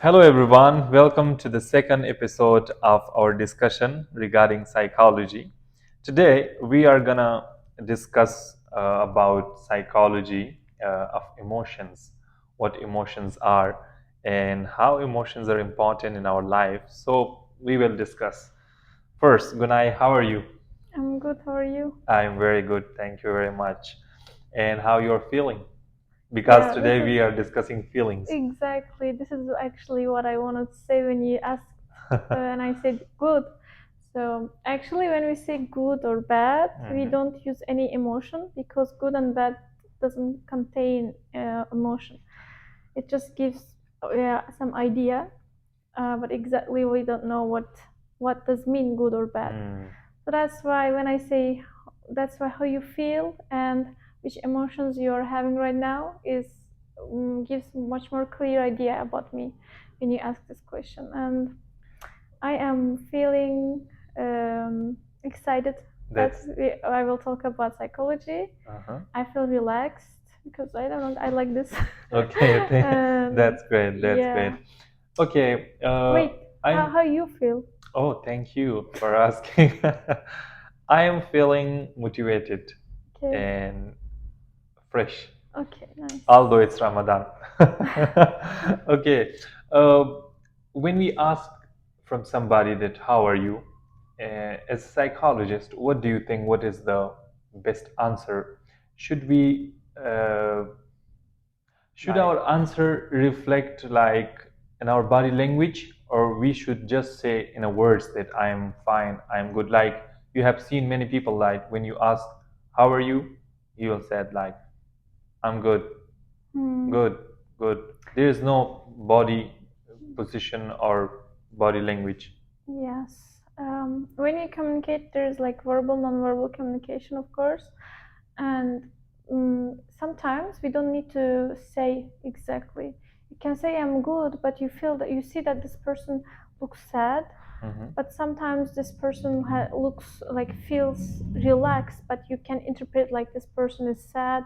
Hello, everyone. Welcome to the second episode of our discussion regarding psychology. Today, we are gonna discuss about psychology of emotions, what emotions are, and how emotions are important in our life. So, we will discuss. First, Gunay, how are you? I'm good. How are you? I'm very good. Thank you very much. And how you're feeling? Because Yeah, this today is we are discussing feelings. exactly. This is actually what I wanted to say when you asked, and I said good. So actually, when we say good or bad, we Mhm. don't use any emotion because good and bad doesn't contain emotion. It just gives some idea, but exactly we don't know what does mean good or bad. Mm. So that's why when I say that's why how you feel and which emotions you're having right now is gives much more clear idea about me when you ask this question. And I am feeling excited that That's I will talk about psychology. uh-huh. I feel relaxed because I don't know I like this. Okay, And that's great. That's great. yeah, Okay, wait, how I'm. how you feel? Oh, thank you for asking. I am feeling motivated Okay, and fresh, okay, nice. although it's Ramadan. Okay, uh, when we ask from somebody that how are you, as a psychologist, what do you think? What is the best answer? Should we should our answer reflect like in our body language, or we should just say in a words that I am fine, I am good? Like you have seen many people like when you ask how are you, you will said like I'm good, Hmm. good, good. There is no body position or body language. Yes. When you communicate, there's like verbal, non-verbal communication, of course, and sometimes we don't need to say exactly. You can say I'm good, but you feel that you see that this person looks sad, Mhm. but sometimes this person looks like feels relaxed, but you can interpret like this person is sad.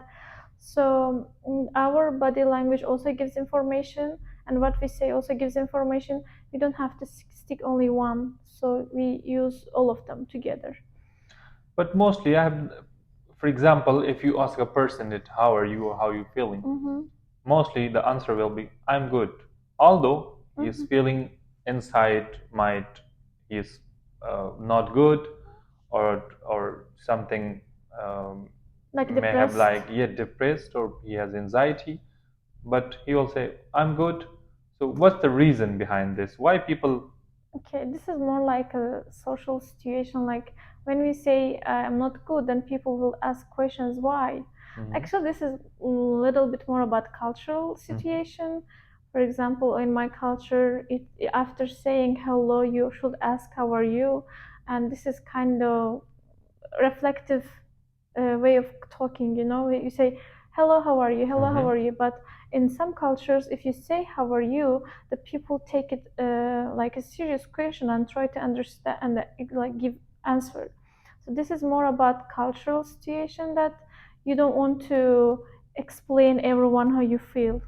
So our body language also gives information, and what we say also gives information. We don't have to stick only one, so we use all of them together. But mostly, I have, for example, if you ask a person that how are you or how are you feeling, Mm-hmm. mostly the answer will be I'm good. Although he is Mm-hmm. feeling inside might he is not good, or something Like may have depressed. like yet depressed or he has anxiety, but he will say I'm good. So what's the reason behind this? Why people? Okay, this is more like a social situation. Like when we say I'm not good, then people will ask questions why. Mhm, Actually, this is a little bit more about cultural mhm, situation. For example, in my culture, after saying hello, you should ask how are you, and this is kind of reflective way of talking. You say hello, how are you? Hello, how mhm. are you? But in some cultures, if you say how are you, the people take it like a serious question and try to understand and like give answer. So this is more about cultural situation that you don't want to explain everyone how you feel.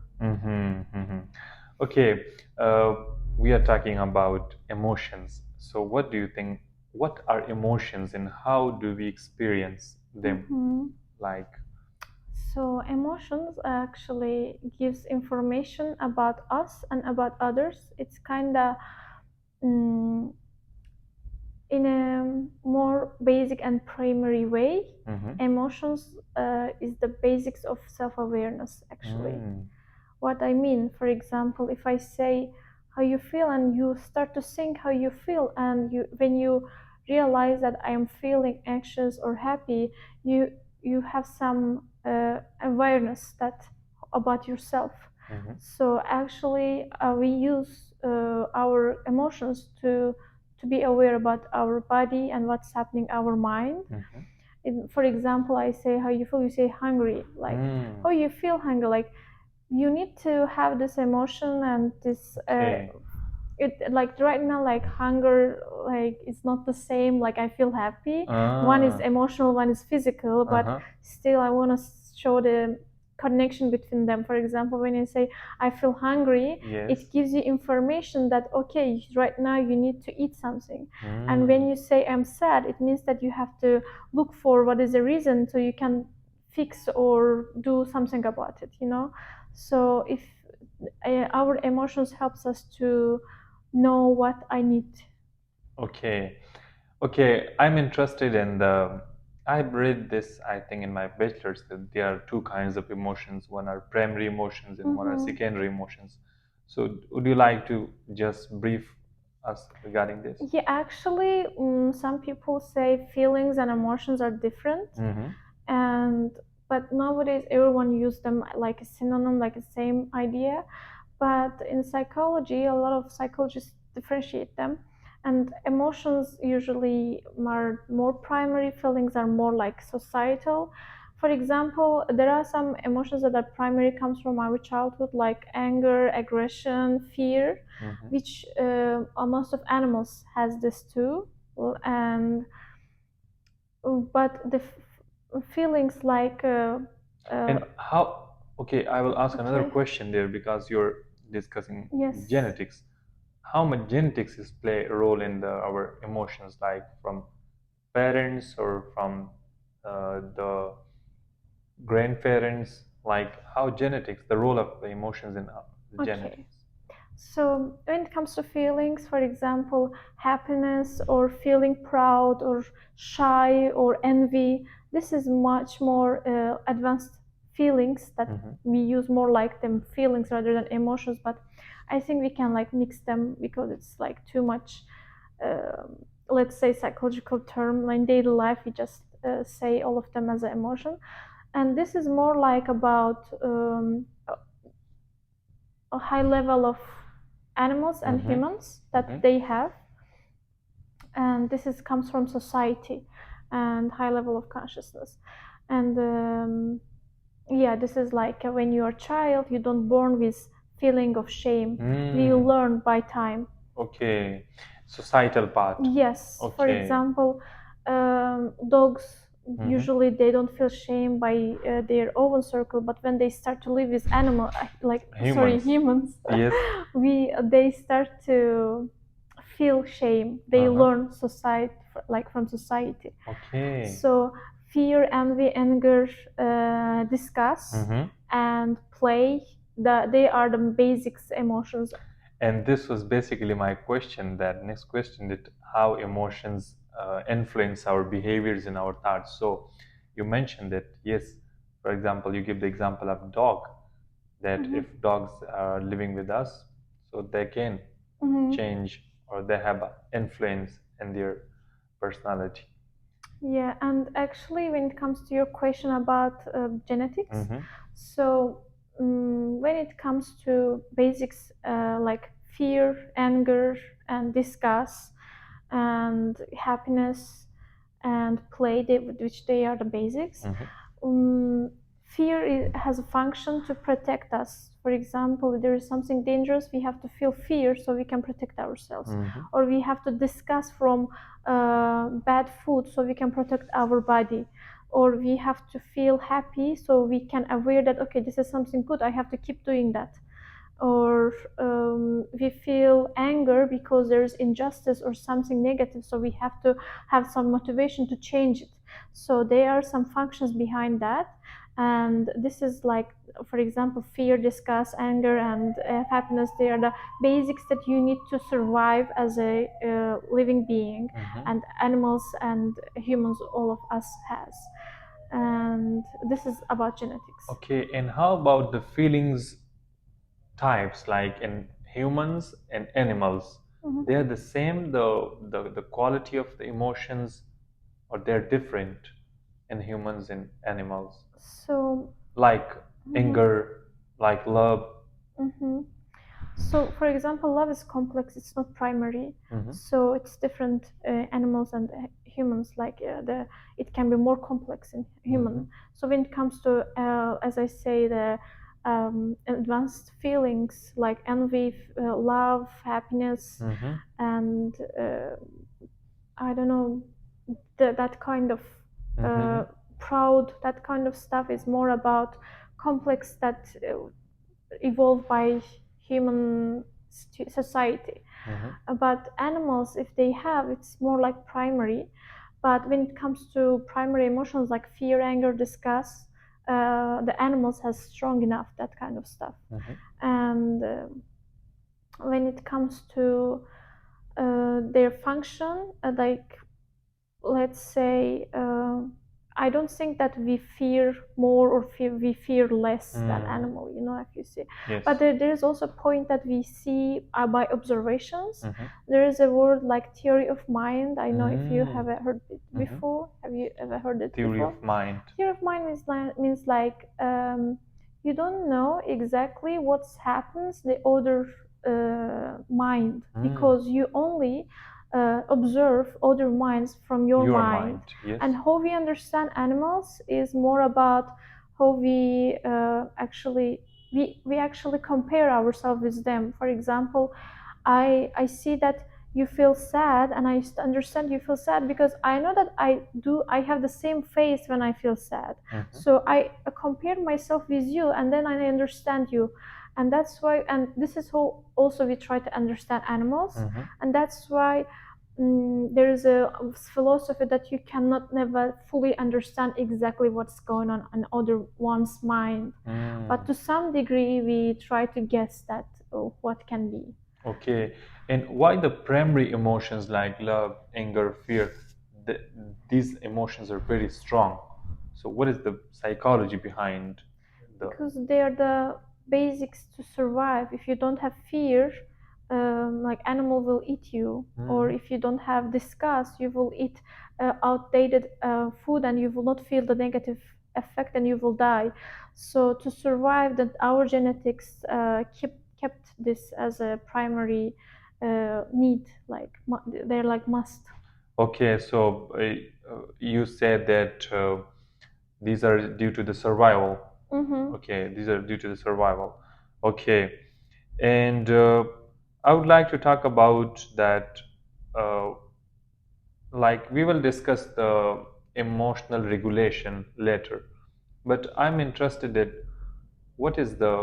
Okay, uh, we are talking about emotions. So, what do you think? What are emotions and how do we experience them? Hmm. Like, So emotions actually gives information about us and about others. It's kind of mm, in a more basic and primary way. mm-hmm, Emotions is the basics of self-awareness actually. mm, What I mean, for example, if I say how you feel and you start to think how you feel, and when you realize that I am feeling anxious or happy, you have some awareness that about yourself. mm-hmm, So actually we use our emotions to be aware about our body and what's happening our mind. mm-hmm, For example, I say how you feel, you say hungry, like mm, how you feel hungry, like you need to have this emotion and this okay, it like right now, like hunger, like it's not the same, like I feel happy. One is ah, emotional, one is physical, but uh-huh, still I want to show the connection between them. For example, when you say I feel hungry, Yes. it gives you information that okay, right now you need to eat something. And Mm. when you say I'm sad, it means that you have to look for what is the reason so you can fix or do something about it, you know. So if our emotions helps us to know what I need. Okay. Okay, I'm interested in the. I've read this, I think, in my bachelor's that there are two kinds of emotions. One are primary emotions and one are Mm-hmm. secondary emotions. So, would you like to just brief us regarding this? Yeah, actually, some people say feelings and emotions are different, Mm-hmm. and but nowadays everyone use them like a synonym, like the same idea. But in psychology, a lot of psychologists differentiate them, and emotions usually are more primary, feelings are more like societal. For example, there are some emotions that are primary, comes from our childhood, like anger, aggression, fear, Mm-hmm. which most of animals has this too. And but the feelings like And how? Okay, I will ask another okay, question there because you're discussing yes, genetics. How much genetics is play a role in our emotions, like from parents or from the grandparents? Like how genetics, the role of the emotions in the okay. genetics. So when it comes to feelings, for example, happiness or feeling proud or shy or envy, this is much more advanced feelings that Mm-hmm. we use more like them feelings rather than emotions. But I think we can like mix them because it's like too much. Let's say psychological term. Like in daily life, we just say all of them as an emotion, and this is more like about a high level of animals and Mm-hmm. humans Mm-hmm. that they have, and this is comes from society and high level of consciousness. And yeah, this is like when you're a child, you don't born with feeling of shame. We Mm. learn by time. Okay, societal part. Yes, for Okay. example, dogs Mm-hmm. usually they don't feel shame by their own circle, but when they start to live with animal, like sorry, Humans. humans, Yes. we they start to feel shame. They Uh-huh. learn society like from society. Okay. So fear, envy, anger, disgust, Mm-hmm. and play. They are the basics emotions. And this was basically my question. That next question, that how emotions influence our behaviors and our thoughts. So you mentioned that yes, for example, you give the example of dog. That Mhm. if dogs are living with us, so they can Mhm. change or they have influence in their personality. Yeah, and actually, when it comes to your question about genetics, Mm-hmm. so when it comes to basics like fear, anger, and disgust, and happiness, and play, which they are the basics. Mm-hmm. Um, Fear has a function to protect us. For example, if there is something dangerous, we have to feel fear so we can protect ourselves, Mm-hmm. or we have to discuss from bad food so we can protect our body, or we have to feel happy so we can aware that okay, this is something good, I have to keep doing that, or we feel anger because there's injustice or something negative, so we have to have some motivation to change it. So there are some functions behind that, and this is like, for example, fear, disgust, anger, and happiness, they are the basics that you need to survive as a living being, Mm-hmm. and animals and humans, all of us has. And this is about genetics. Okay, and how about the feelings types, like in humans and animals? Mhm. They are the same, the quality of the emotions, or they're different in humans and animals? So Like mhm. anger, like love. Mm-hmm. So, for example, love is complex. It's not primary. Mm-hmm. So it's different animals and humans. Like it can be more complex in Mm-hmm. human. So when it comes to, as I say, the advanced feelings like envy, love, happiness, Mm-hmm. and I don't know, that kind of Mm-hmm. uh, proud. That kind of stuff is more about complex that evolved by human society. But animals, if they have, it's more like primary. But when it comes to primary emotions like fear, anger, disgust, the animals has strong enough that kind of stuff. And when it comes to their function, like let's say, I don't think that we fear more or we fear less than animal, if you see. Yes. But there is also a point that we see by observations. There is a word like theory of mind. I know if you have heard it before. Have you ever heard it Theory before? of mind. Theory of mind means like, you don't know exactly what happens the other mind, because you only observe other minds from your mind. Yes. And how we understand animals is more about how we actually compare ourselves with them. For example, I see that you feel sad, and I understand you feel sad because I know that I have the same face when I feel sad. So I compare myself with you, and then I understand you. And that's why, and this is how also we try to understand animals. And that's why there is a philosophy that you cannot never fully understand exactly what's going on in other one's mind. But to some degree we try to guess that what can be. Okay, and why the primary emotions like love, anger, fear, th these emotions are very strong. So what is the psychology behind the? Because they are the basics to survive. If you don't have fear, like animal will eat you, or if you don't have disgust, you will eat outdated food, and you will not feel the negative effect, and you will die. So to survive, that our genetics kept this as a primary need, like they're like must. Okay, so you said that these are due to the survival. Okay, these are due to the survival. Okay, and I would like to talk about that. Uh, like we will discuss the emotional regulation later, but I'm interested in what is the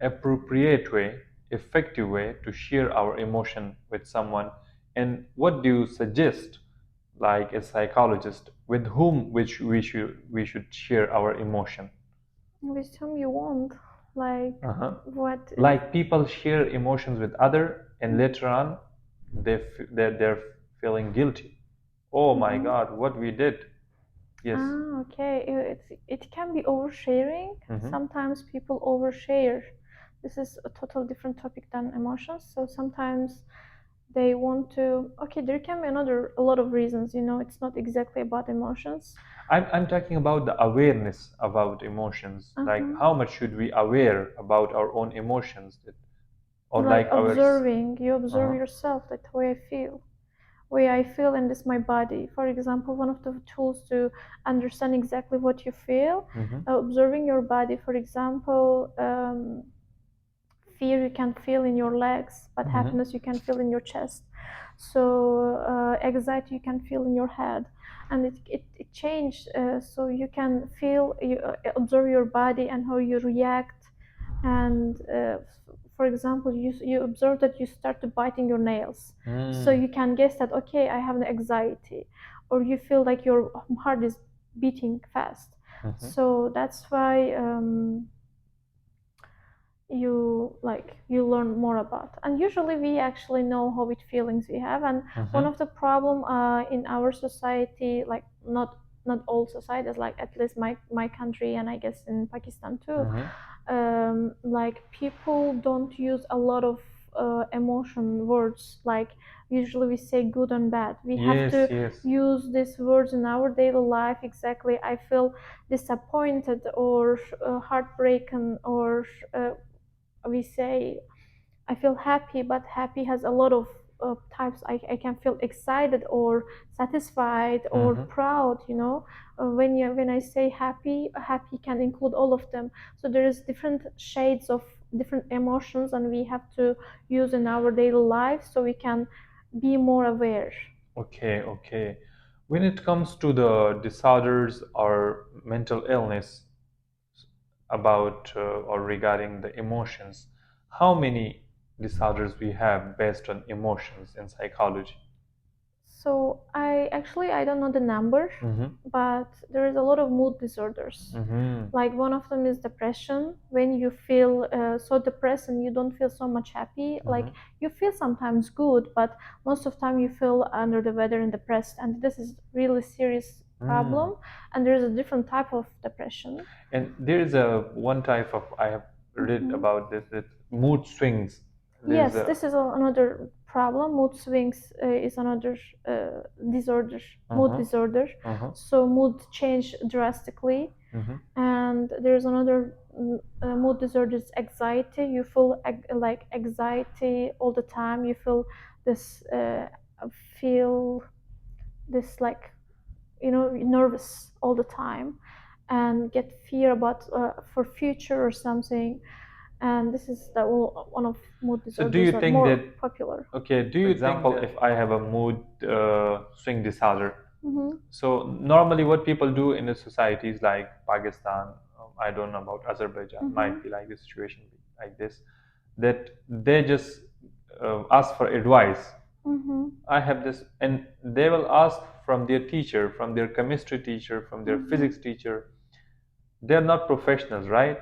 appropriate way, effective way to share our emotion with someone, and what do you suggest, like a psychologist, with whom which we should share our emotion? With whom you want, like what? Like people share emotions with other, and later on they're feeling guilty. Oh my God, what we did. Yes. Okay. It can be oversharing. Sometimes people overshare. This is a total different topic than emotions. So sometimes they want to. Okay, there can be a lot of reasons. It's not exactly about emotions. I'm talking about the awareness about emotions. Like how much should we aware about our own emotions, or Like like our observing, you observe yourself, like the way I feel in this my body. For example, one of the tools to understand exactly what you feel, observing your body. For example, fear you can feel in your legs, but happiness you can feel in your chest. So anxiety you can feel in your head, and it changed. So you can feel, you observe your body and how you react. And for example, you observe that you start to biting your nails, so you can guess that, okay, I have an anxiety, or you feel like your heart is beating fast. So that's why you learn more about. And usually we actually know how which feelings we have. And one of the problem in our society, like not all societies, like at least my country, and I guess in Pakistan too, like people don't use a lot of emotion words. Like usually we say good and bad. We have to use these words in our daily life. Exactly, I feel disappointed, or heartbroken, or we say I feel happy. But happy has a lot of types. I can feel excited or satisfied or proud. When I say happy, happy can include all of them. So there is different shades of different emotions, and we have to use in our daily life so we can be more aware. Okay, okay. When it comes to the disorders or mental illness, about or regarding the emotions, how many disorders we have based on emotions in psychology? So I don't know the number, but there is a lot of mood disorders. Like one of them is depression. When you feel so depressed and you don't feel so much happy, like you feel sometimes good, but most of the time you feel under the weather and depressed, and this is really serious problem. And there is a different type of depression. And there is a one type of, I have read about this, that mood swings. Yes, this is another problem. Mood swings is another disorder, mood disorder. So mood change drastically. And there's another mood disorder is anxiety. You feel like anxiety all the time. You this feel this like nervous all the time, and get fear about for future or something. And this is one of mood So disorders do you are think more that, popular. okay, do you think that if I have a mood swing disorder, so normally what people do in the societies like Pakistan, I don't know about Azerbaijan, might be like the situation like this, that they just ask for advice. I have this, and they will ask from their teacher, from their chemistry teacher, from their physics teacher. They're not professionals, right?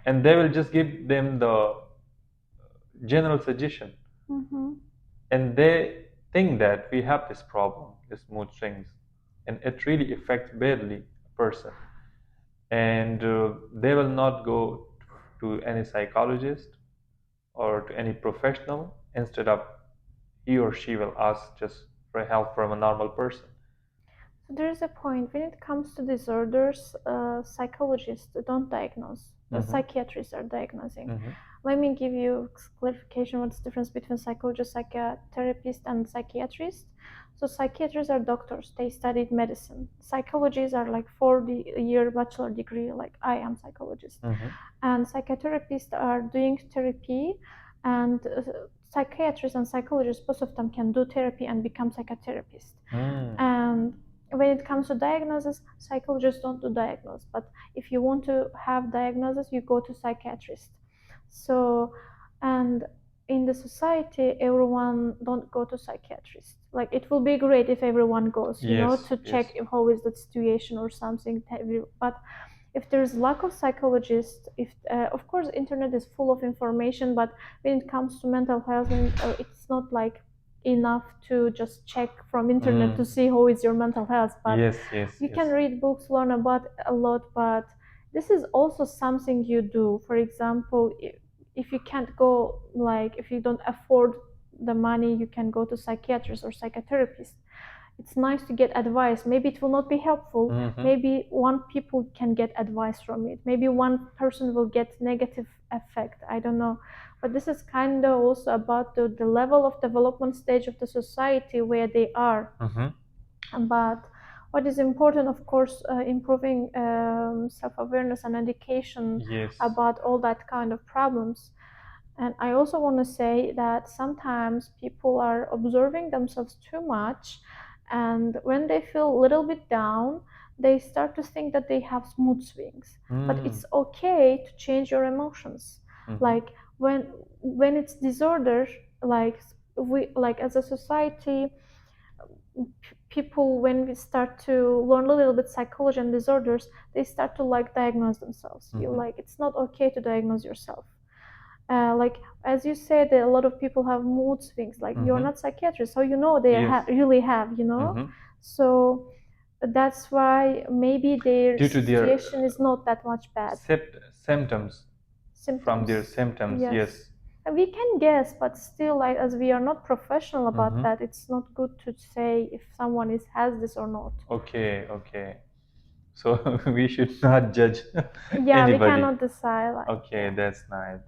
And they will just give them the general suggestion. And they think that we have this problem, this mood swings, and it really affects badly a person. And they will not go to any psychologist or to any professional. Instead of, he or she will ask just for help from a normal person. So there is a point when it comes to disorders, psychologists don't diagnose. Psychiatrists are diagnosing. Let me give you clarification what's the difference between psychologist, psychotherapist, and psychiatrist. So psychiatrists are doctors, they studied medicine. Psychologists are like 4-year bachelor degree, like I am psychologist. And psychotherapists are doing therapy, and psychiatrists and psychologists, both of them can do therapy and become psychotherapists. And when it comes to diagnosis, psychologists don't do diagnosis, but if you want to have diagnosis, you go to psychiatrist. So, and in the society, everyone don't go to psychiatrist. Like it will be great if everyone goes, to check how is the situation or something. But if there's lack of psychologists, if of course internet is full of information, but when it comes to mental health, it's not like enough to just check from internet to see how is your mental health. But you can read books, learn about a lot, but this is also something you do. For example, if you can't go, like if you don't afford the money, you can go to psychiatrist or psychotherapist. It's nice to get advice. Maybe it will not be helpful. Maybe one people can get advice from it. Maybe one person will get negative effect. I don't know. But this is kind of also about the level of development stage of the society where they are. But what is important, of course, improving self-awareness and education about all that kind of problems. And I also want to say that sometimes people are observing themselves too much, and when they feel a little bit down, they start to think that they have mood swings. But it's okay to change your emotions. Like when it's disorder, like we like as a society, people, when we start to learn a little bit psychology and disorders, they start to like diagnose themselves. You like it's not okay to diagnose yourself. Like as you said, a lot of people have mood swings. Like you're not psychiatrist, so they really have. So that's why maybe their Due to their situation is not that much bad. symptoms. From their symptoms, yes. And we can guess, but still, like as we are not professional about that, it's not good to say if someone has this or not. Okay. So we should not judge Yeah, anybody. we cannot decide. Like, Okay, that's nice.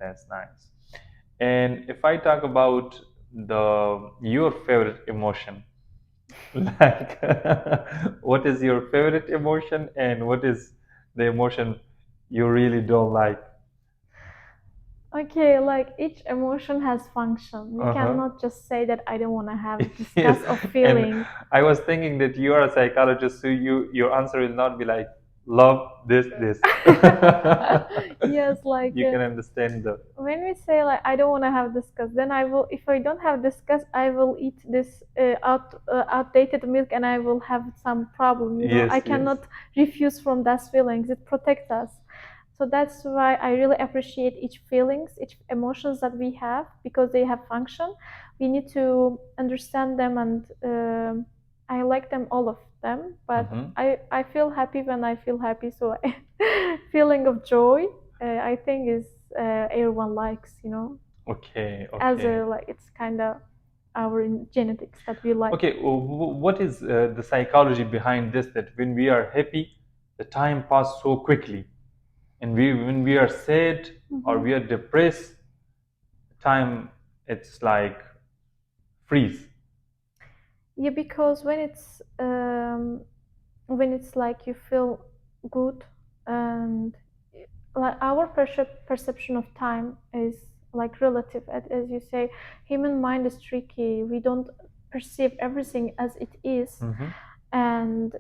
And if I talk about your favorite emotion, like what is your favorite emotion and what is the emotion you really don't like? okay, like each emotion has function. You cannot just say that I don't want to have discuss of feeling. And I was thinking that you are a psychologist, so your answer will not be like love this. Yes, like You can understand the. when we say like I don't want to have discuss, then I will. If I don't have discuss, I will eat this outdated milk, and I will have some problem. You know, I Yes, yes. cannot refuse from those feelings. It protects us. So that's why I really appreciate each feelings, each emotions that we have because they have function. We need to understand them, and I like them all of them. But Mm-hmm. I feel happy when I feel happy. So feeling of joy, I think is everyone likes. You know, Okay, as okay. a like it's kind of our genetics that we like. Okay, what is the psychology behind this? That when we are happy, the time passes so quickly, and when we are sad or we Mhm. are depressed, time it's like freeze. Yeah, because when it's like you feel good and like our perception of time is like relative, as you say, human mind is tricky. We don't perceive everything as it is, Mm-hmm. and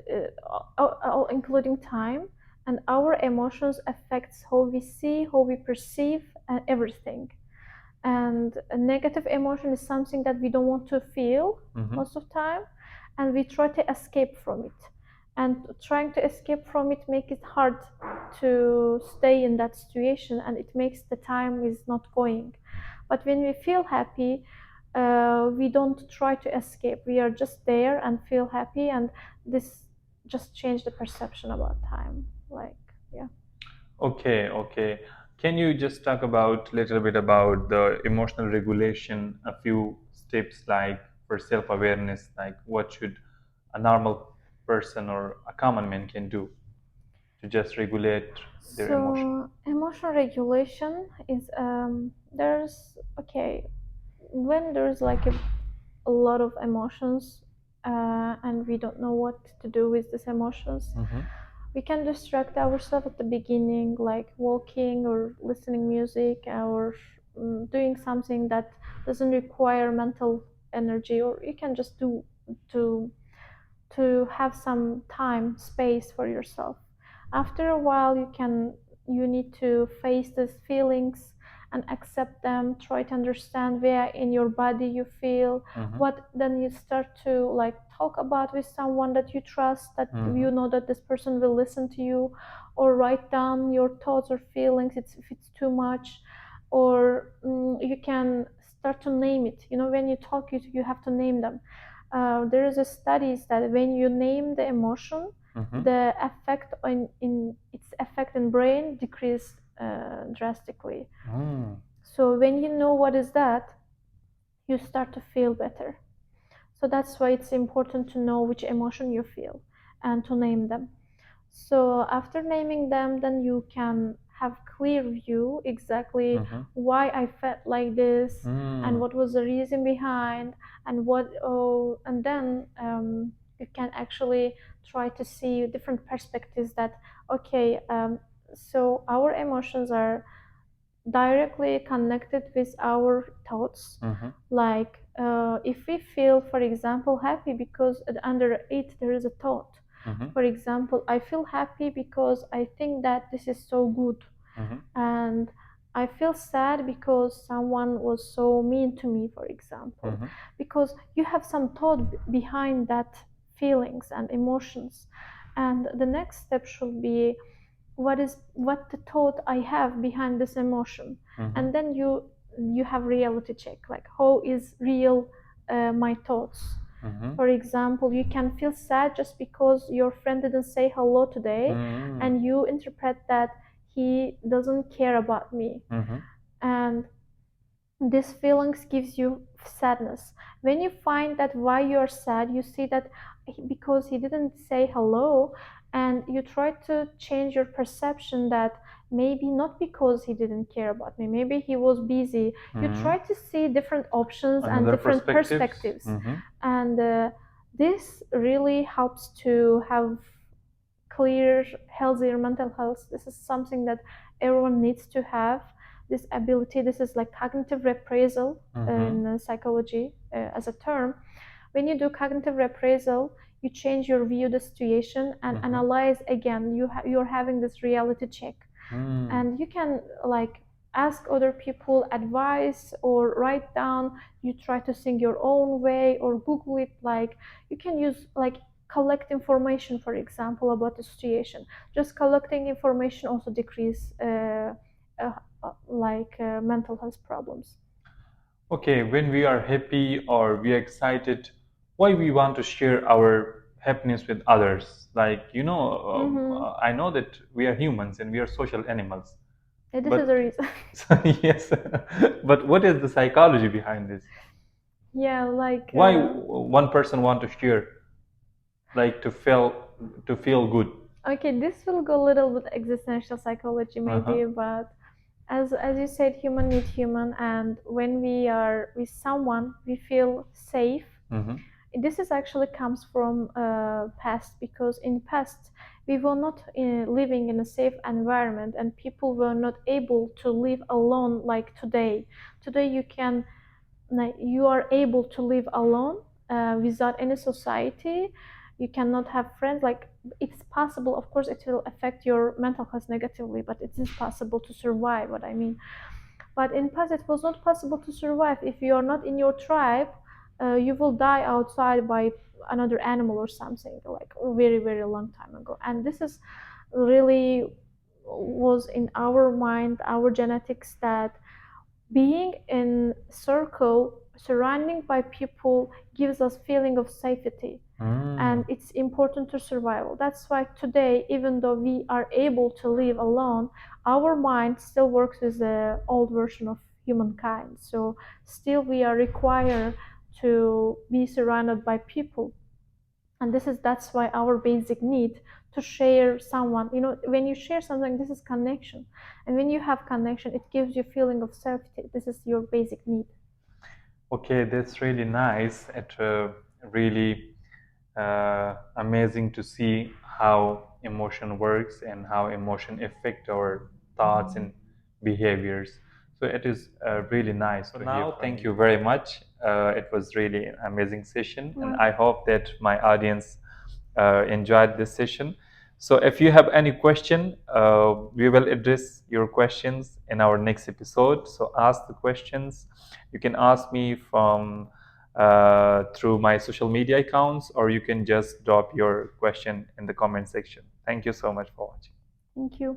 including time, and our emotions affects how we see, how we perceive, everything. And a negative emotion is something that we don't want to feel Mm-hmm. most of the time, and we try to escape from it, and trying to escape from it make it hard to stay in that situation, and it makes the time is not going. But when we feel happy, we don't try to escape, we are just there and feel happy, and this just change the perception about time, like, yeah. Okay, okay. Can you just talk about little bit about the emotional regulation, a few steps like for self-awareness, like what should a normal person or a common man can do to just regulate their emotion? So emotional regulation is there's okay when there's like a lot of emotions, and we don't know what to do with these emotions. Mm-hmm. We can distract ourselves at the beginning, like walking or listening music, or doing something that doesn't require mental energy, or you can just do to have some time space for yourself. After a while you need to face these feelings and accept them, try to understand where in your body you feel Mm-hmm. what, then you start to like talk about with someone that you trust, that Mm-hmm. you know that this person will listen to you, or write down your thoughts or feelings if it's too much, or you can start to name it. You know, when you talk, you have to name them. There is a studies that when you name the emotion, Mm-hmm. the effect in its effect in brain decrease drastically. Mm. So when you know what is that, you start to feel better. So that's why it's important to know which emotion you feel and to name them. So after naming them, then you can have clear view exactly Mm-hmm. why I felt like this, and Mm. what was the reason behind, and what and then you can actually try to see different perspectives that okay, so our emotions are directly connected with our thoughts. Mm-hmm. Like if we feel, for example, happy because under it there is a thought. Mm-hmm. For example, I feel happy because I think that this is so good, Mm-hmm. and I feel sad because someone was so mean to me, for example, Mm-hmm. because you have some thought behind that feelings and emotions. And the next step should be what the thought I have behind this emotion, Mm-hmm. and then you have reality check, like how is real my thoughts. Mm-hmm. For example, you can feel sad just because your friend didn't say hello today, Mm-hmm. and you interpret that he doesn't care about me, Mm-hmm. and this feelings gives you sadness. When you find that why you're sad, you see that because he didn't say hello, and you try to change your perception that maybe not because he didn't care about me, maybe he was busy. You Mm-hmm. try to see different options and Another different perspectives. perspectives, Mm-hmm. and this really helps to have clear, healthier mental health. This is something that everyone needs to have. This ability, this is like cognitive reappraisal Mm-hmm. in psychology as a term. When you do cognitive reappraisal, you change your view the situation and analyze again. You're having this reality check, and you can like ask other people advice or write down. You try to think your own way or Google it. Like you can use like collect information, for example, about the situation. Just collecting information also decrease mental health problems. Okay, when we are happy or we are excited, why we want to share our happiness with others? Like, I know that we are humans and we are social animals. Yeah, this is the But reason. yes, but what is the psychology behind this? Yeah, like Why one person want to share, like to feel good? okay, this will go a little bit existential psychology maybe, but as you said, human need human, and when we are with someone, we feel safe. Mm-hmm. This is actually comes from past, because in past we were not living in a safe environment, and people were not able to live alone like today. Today you are able to live alone without any society. You cannot have friends. Like it's possible, of course it will affect your mental health negatively, but it is possible to survive, what I mean. But in past it was not possible to survive. If you are not in your tribe, you will die outside by another animal or something, like a very very long time ago. And this is really was in our mind, our genetics, that being in circle surrounding by people gives us feeling of safety, and it's important to survival. That's why today, even though we are able to live alone, our mind still works with the old version of humankind. So still we are required to be surrounded by people, and that's why our basic need to share someone, when you share something, this is connection, and when you have connection, it gives you feeling of safety. This is your basic need. Okay, that's really nice. It really amazing to see how emotion works and how emotion affect our thoughts and behaviors. So it is really nice. So now, thank you very much. It was really an amazing session, and I hope that my audience enjoyed this session. So if you have any question, we will address your questions in our next episode. So ask the questions. You can ask me from through my social media accounts, or you can just drop your question in the comment section. Thank you so much for watching. Thank you.